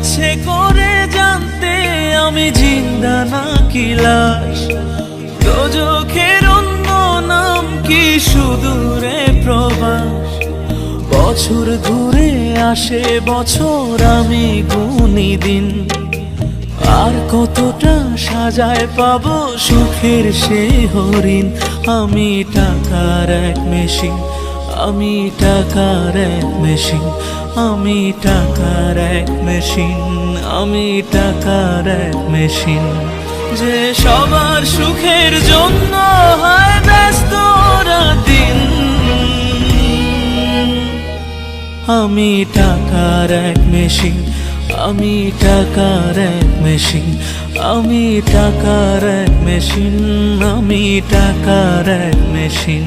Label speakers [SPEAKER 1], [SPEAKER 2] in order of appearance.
[SPEAKER 1] ইচ্ছে করে জানতে আমি জিন্দা নাকি লাশ। দোজখের অন্য নাম কি সুদূরে প্রবাস। বছর ঘুরে আসে বছর, আমি গুনি দিন। আর কতটা সাজায় পাবো সুখের সে হরিণ। আমি টাকার এক মেশিন, আমি টাকার এক মেশিন, আমি টাকার এক মেশিন, আমি টাকার এক মেশিন। যে সবার সুখের জন্য হয় ব্যস্ত দিন। আমি টাকার এক মেশিন, আমি টাকার এক মেশিন, আমি টাকার এক মেশিন, আমি টাকার এক মেশিন।